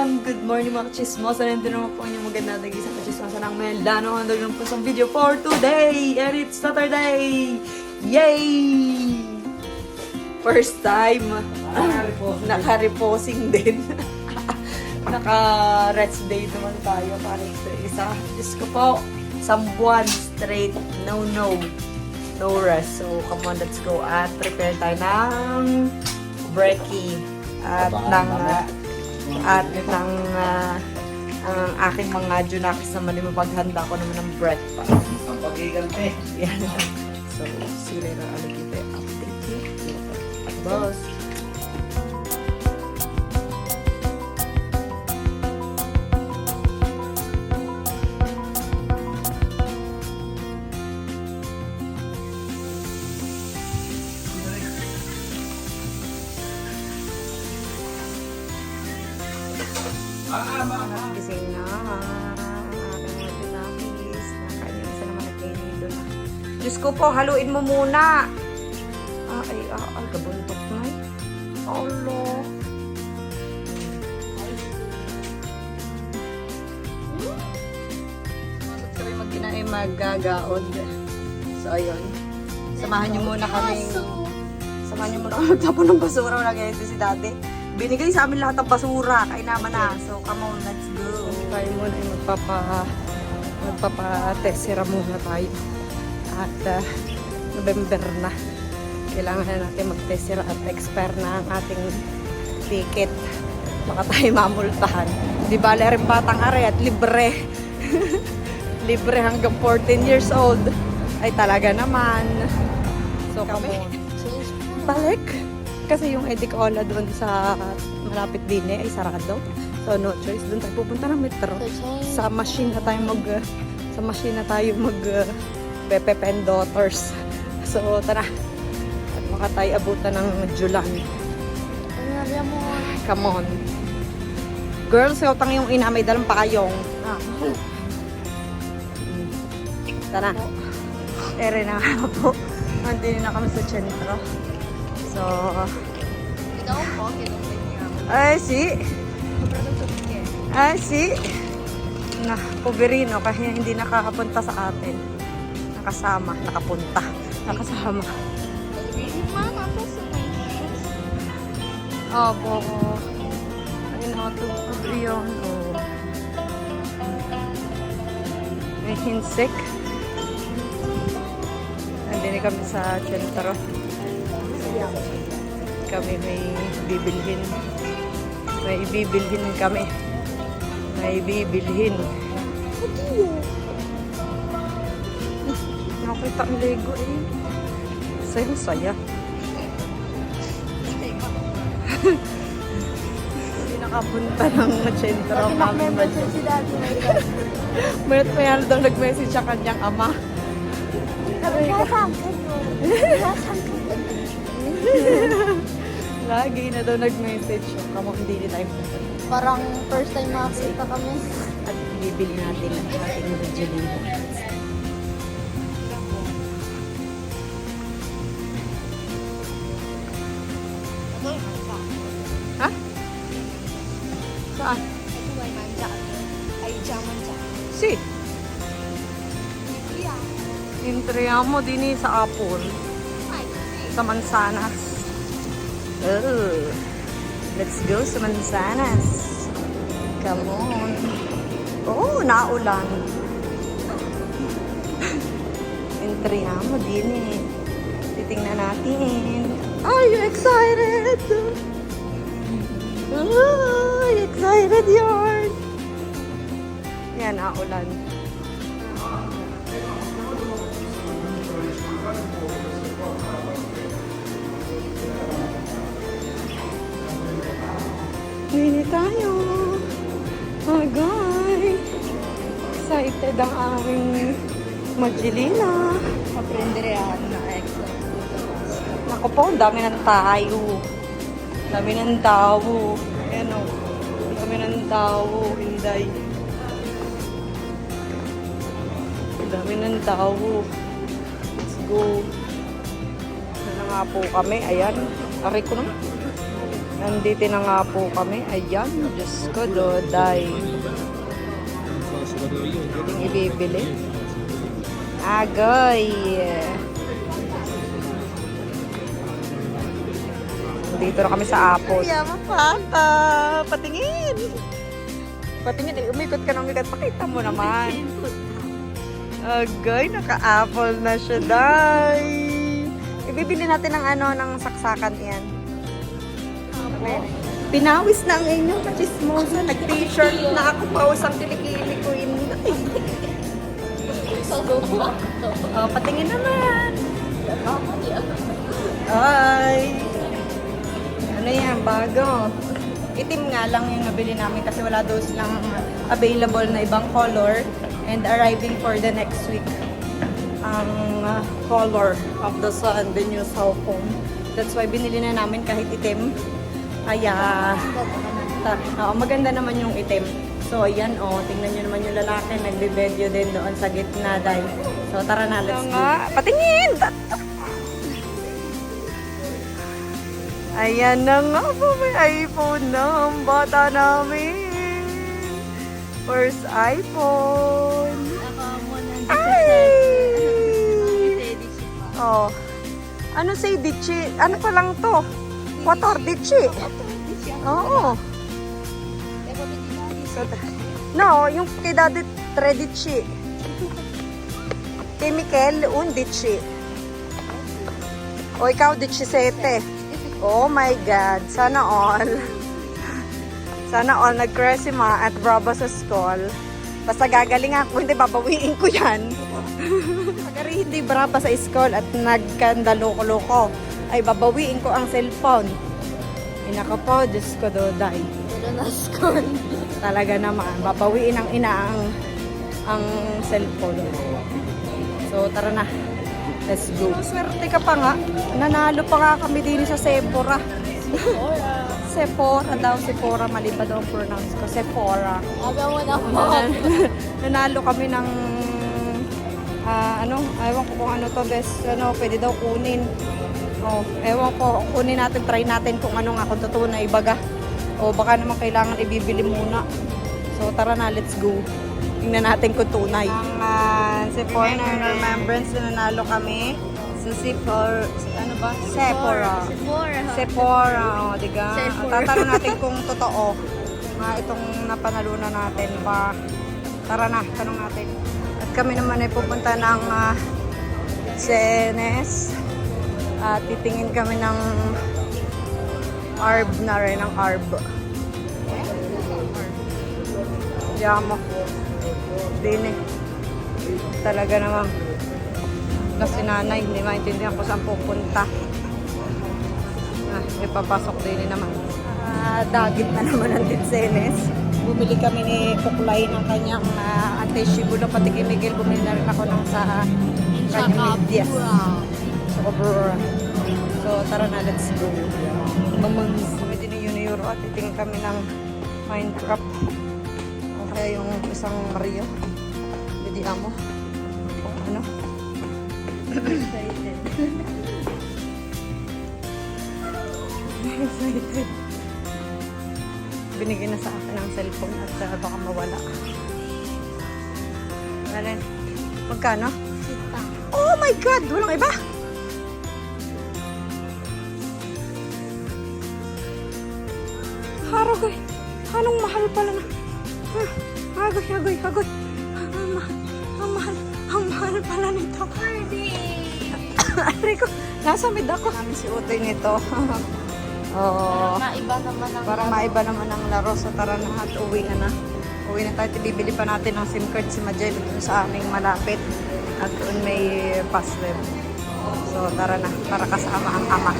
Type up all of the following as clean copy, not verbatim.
Good morning mga chismosa. Nandito naman po yung maganda naging sa chismosa ng Meldano. Handa naman po sa video for today. And it's Saturday! Yay! First time. Naka-reposing din. Naka-rest day naman tayo para sa isa. Diyos ko po, sambuan straight. No rest. So, come on, let's go. At prepare tayo ng brekkie. At ng ang aking mga junakis naman yung mapaghanda ko naman ng breakfast. Ang pag-iigante. Yan. So, see you later. I'll give you update here. Boss. Gising na. Aking mga junakis. Nakain yung isa naman nagkainido na. Diyos ko po, haluin mo muna. Kabuntot na. Allah. Bakit kami mag-inaay mag-gagaod? So, ayun. Samahan niyo muna kami. Samahan niyo muna kami magtapon ng basura. Wala ganyan ito si dati. Binigay sa amin lahat ng basura. Kain naman na. So, come on, let's go. Tayo muna ay magpapa-tessera muna tayo. At November na. Kailangan na natin mag-tessera at expire na ang ating ticket. Baka tayo mamultahan. Di ba, rin batang are at libre. Libre hanggang 14 years old. Ay talaga naman. So, come on. Balik. Kasi yung Edicola doon sa malapit din ay sarado. So no choice, doon tayo pupunta ng metro. Sa machine na tayo mag Pepe Pen Daughters. So tara. At baka tayo abutan ng Julan. Come on. Girls, kautang yung ina, may dalang pakayong. Tara. Ere na po. Nandito na kami sa sentro. So, na, poverino kasi hindi nakakapunta sa atin. Nakasama. Opo. Ayun ako tubig yun. May hinsik. Nandini kami sa sentro. Kami may bibilhin. May bibilhin. Nakita ang Lego eh. Saya. Hindi nakapunta ng sentro. Nag-message si Daddy. Mayat daw nag-message sa kanyang ama. Lagi na daw nag-message. Kamang hindi tayo pupunta. Parang first time makakita kami. At bibili natin ang ating Angelina. Ha? Saan? Si? Intriamo din sa Apple. Sa Mansanas. Oh, let's go sa Mansanas. Come on. Oh, naulan. Intriamo din eh. Titingnan natin. Are you excited? Oh, excited yarn. Yan, naulan. Hindi tayo. Agay. Excited ang aking Angelina. Aprendere na extra. Naku po, ang dami ng tayo. Dami ng tao. Ayan o. Dami ng tao. Hinday. Dami ng tao. Let's go. Ano nga po kami. Ayan. Aray ko naman. Nandito na nga po kami. Ayan, Diyos ko, Doday. Ating ibibili. Agoy! Dito na kami sa Apple. Kaya mapata! Patingin! Patingin, umikot ka ng umikot. Pakita mo naman. Agoy, naka-apple na siya, day. Ibibili natin ng ng saksakan yan. Pinawis na ang inyong kachismosa. Nag-t-shirt na ako pa usang kilikili ko yun. Oh, patingin naman. Ay. Ano yan, bago. Itim nga lang yung nabili namin kasi wala daw silang available na ibang color and arriving for the next week ang color of the sun, the new cell phone. That's why binili na namin kahit itim. Kaya maganda naman yung itim. So ayan tingnan nyo naman yung lalaki nagbe-video din doon sa gitna dahil. So tara na, let's go. Patingin! Ayan na nga po, may iPhone na ang bata namin. First iPhone. Ay! Oh. Ano say Dichi? Ano pa lang to? 4 Dichi. Oo. No, yung kay Daddy 3 Dichi. Kay Mikel, 1 Dichi. O ikaw Dichi 7. Oh my God, sana all. Sana all nag-crush si Ma at Bravo sa school. Basta gagaling ako, hindi babawiin ko yan. Pagkari hindi brava sa school at nagkandaloko-loko, ay babawiin ko ang cellphone. Inaka po, Diyos ko Doday. Pero na school. Talaga naman, babawiin ng ina ang cellphone. So tara na. Let's go. Swerte ka pa nga. Nanalo pa nga kami din sa Sephora. Sephora daw. Sephora. Mali pa daw ang pronounce ko. Sephora. Aga mo na po. Nanalo kami ng ewan ko kung ano to best. Pwede daw kunin. Ewan ko. Kunin natin. Try natin kung ano nga. Kung totoo na ibaga. O baka naman kailangan ibibili muna. So tara na. Let's go. Tingnan natin kung tunay. Ang Sephora na remembrance na nanalo kami sa Sephora. Ano ba? Sephora. Sephora. O, diga. Tatanong natin kung totoo. Itong napanalunan natin ba. Tara na, tanong natin. At kami naman ay pupunta ng CNS. At titingin kami ng ARB na rin, ng ARB. Yamo. Din talaga naman kasi nanay hindi maintindihan ko saan pupunta. Ipapasok din naman. Dagit na naman ang Dinsenes. Bumili kami ni Kuklay ng kanyang anti-shibula, pati kay Miguel bumili na rin ako ng sa Yes. So tara na, let's go. Bumili din ni Euro at titingin kami ng Minecraft. Kaya yung isang Mario. Hindi mo. Ano? Excited. Excited. Binigyan na sa akin ng cellphone at baka mawala. Alin? Magkano? Oh my God! Walang iba! Haragoy! Anong mahal pala na? Agoy. Ang mahal pala nito. Aray ko, nasa mid ako. Kami si Utoy nito. Para maiba naman ang laro. So tara na at uwi na. Uwi na tayo. Bibili pa natin ng SIM card si Majel dun sa aming malapit. At doon may password. So tara na, para kasama ang ama.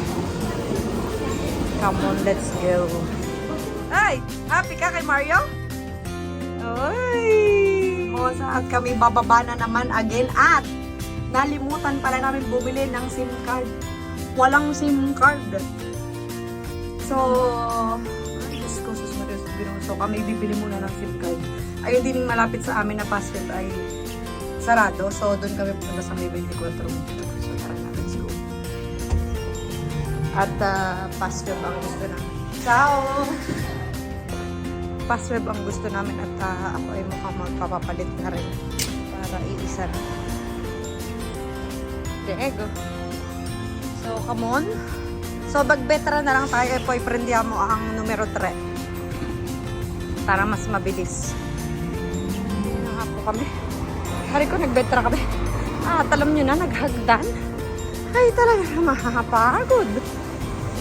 Come on, let's go. Ay, happy ka kay Mario? Ay! At kami bababa na naman again at nalimutan pala namin bumili ng SIM card. Walang SIM card. So, Diyos ko, so kami bibili muna ng SIM card. Ayun din malapit sa amin na password ay sarado. So, doon kami pupunta sa may 24 room. So, tara na, let's go. At password ang gusto namin. Ciao! Passweb ang gusto namin at ako ay mukhang magpapapalit na rin para iisa na. Diego. So, come on. So, bagbetra na lang tayo. Boyfriendihan mo ang numero 3. Para mas mabilis. Ayan na nga po kami. Hari ko, nagbetra kami. At alam nyo na, naghagdan. Ay, talaga makakapagod.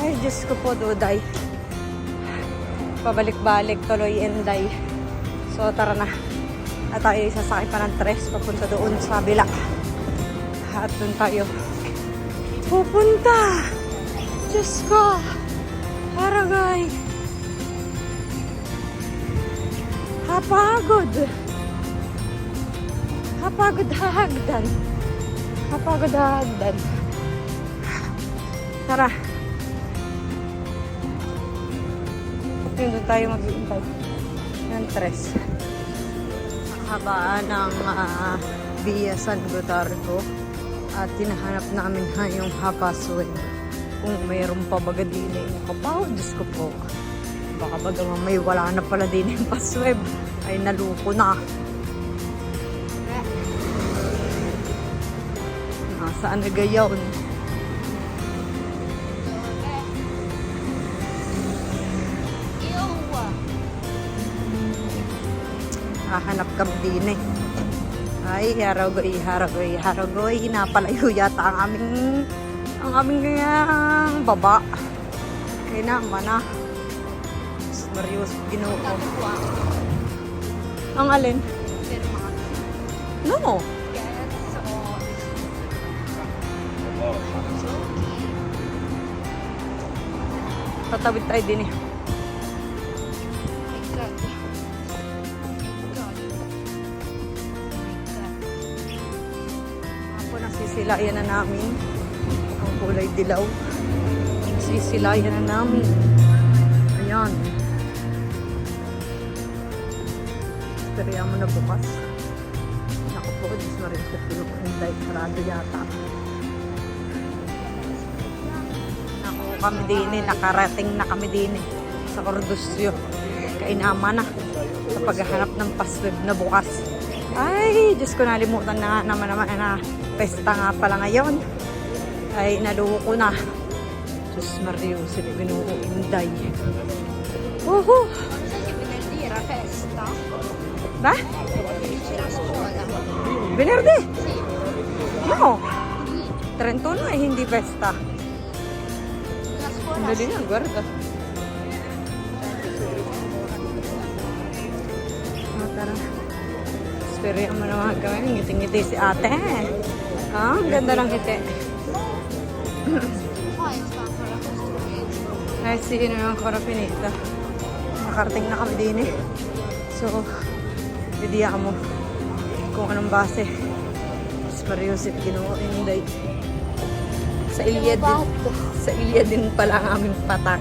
Ay, Diyos ko po, Duday. Pabalik-balik, tuloy, Inday. So, tara na. At tayo sasakay pa ng tres papunta doon sa bila. At doon tayo pupunta. Diyos ko. Haragay. Hapagod. Hapagod hahagdan. Hapagod hahagdan. Tara. Yun, doon tayo mag-iintay. Yan, tres. Nakabaan ng Via San Gotardo. At tinahanap namin yung Hapaswing. Kung mayroon pa baga din yung kapaw, Diyos ko po. Baka baga may wala na pala din yung pasweb. Ay naluko na. Nasaan na gayon? Hahanap kami din eh. Ay, haragoy, haragoy, haragoy. Napalayo yata ang aming baba. Kaya naman na. Marius, Ginoo. Ang alin? No. Tatawid tayo din eh. Sisilayan na namin ang kulay dilaw. Sisilayan na namin. Ayan. Esperiya mo na bukas. Naku po, Diyos na rin sa pinupunday. Sarado yata. Naku kami din eh. Nakarating na kami din eh. Sa Cordosyo. Kainama na. Sa paghahanap ng passweb na bukas. Ay, Diyos ko, nalimutan na naman na pesta nga pala ngayon. Ay, naluko na. Diyos Mario, sila Ginoo, Inday. Woohoo! Festa. Ba? C'era a scuola. Venerdì? Sì. No. 31 eh, hindi pesta. La scuola. Dali na, guarda. Tara. Esperihan mo naman gawin. Ngiti-ngiti si ate. Ah, ang ganda ng ngiti. Poi sta ancora costruendo. Ay, sino yung ancora finita. Nakarating na kami din eh. So, didiya mo kung anong base. Mariusip, Ginoo, Inday. Sa Ilya din. Sa Ilya din pala ang aming patak.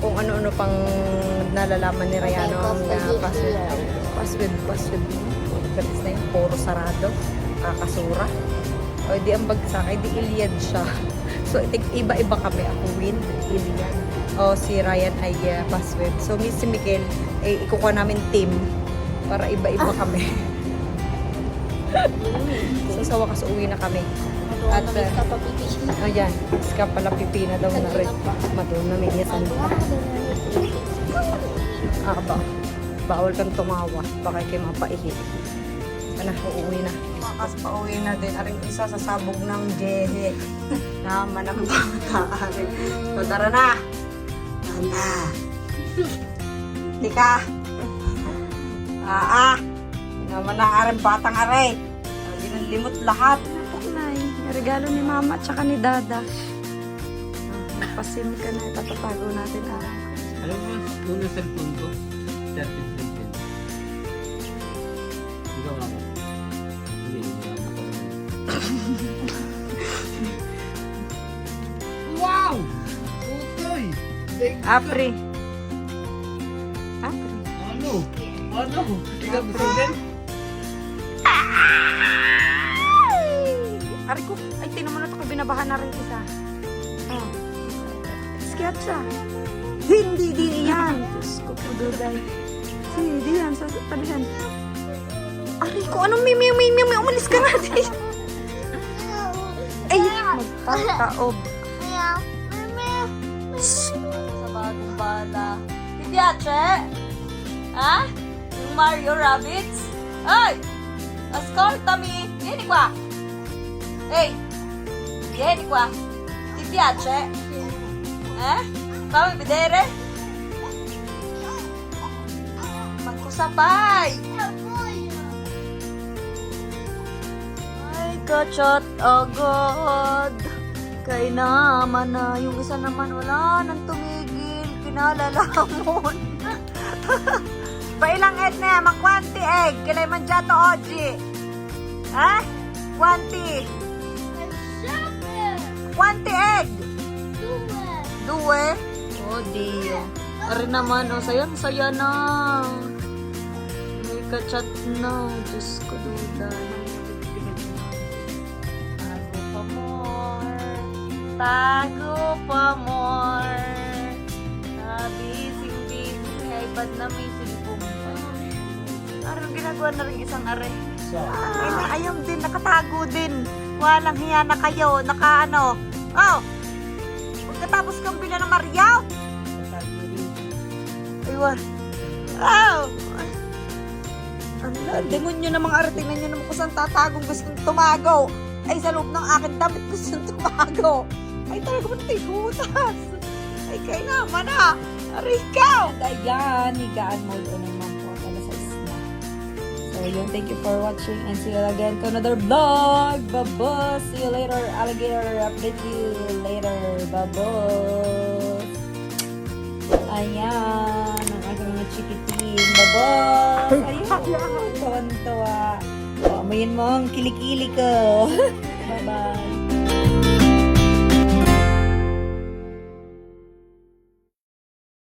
Kung ano-ano pang nalalaman ni Rayano ang password. Galis na yung puro sarado. Kakasura. O di ang bagsak, ay di Iliad siya. So, iba-iba kami. Ako win, Iliad. O si Ryan ay password. So, si Miguel, ay ikukuha namin team para iba-iba kami. So, sa wakas uwi na kami. At, ayan, iska pala pipina daw na rin. Madonna, may iyasan pa. Ba? Bawal kang tumawa. Baka kayo mapaihi. Ano, uuwi na. Wakas pa uwi na din. Aring isa sa sabog ng jehe. Naman ang bata. So, tara na. Tara. Tika. Naman na aring batang aray. Ginanlimot lahat. Nay, regalo ni mama at saka ni dada. Pasim ka na. Tatatago natin. Alam mo, unang cellphone ko, 13 cellphone. Ikaw nga ba? Hindi, hindi nga ba? Wow! Utoy! Apri. Apri. Ano? Ano? Ikaw gusto din? Ari ko, ay tinan mo na ito, binabahan na rin isa. Oh. Sketsa. Hindi din yan. Diyos ko po, Duday. Hindi yan. Sa tabihan. Aray ko, anong mimi? Umalis ka natin. Ay, magtataob. Sa bagong bala. Hindi, Ache? Ha? Yung Mario Rabbids? Ay! Ascoltami! Vieni qua! Ehi! Vieni qua! Ti piace? Fammi vedere! Ma cosa fai? Ay, kachat agad! Kay naman na, yung isa naman wala nang tumigil, kinalalamon. Pailang egg na, mag-quanti egg, kilay mangiato oggi. Ha? Quanti? Quanti egg? 2. Oh, Dio. Ari naman, oh, saya na. May kachat na. Diyos ko, duda. Tago pa more. Busy. Ay, bad na may silpong pa. Parang ginagawa na rin isang are. Ay, ayaw din. Nakatago din. Walang hiya na kayo. Nakaano. Oh! Pagkatapos kang bila ng Mariaw. Aywan. Oh! Ano? Demonyo na mga are. Tingnan nyo naman kung saan tatagong gustong tumago. Ay, sa loob ng akin damit gustong tumago. Ay, talaga mo tigutas. Ay, kayo naman ah. Aray ka. Ayan, higaan mode on naman po. Alas 6 na. So, yun. Thank you for watching and see you again to another vlog. Bye-bye. See you later, alligator. Update you later. Bye-bye. Ayan. Ang aking mga chikitin. Bye-bye. Ayun. Kawan-tawa. Amayin mo ang kilikili ko. Bye-bye.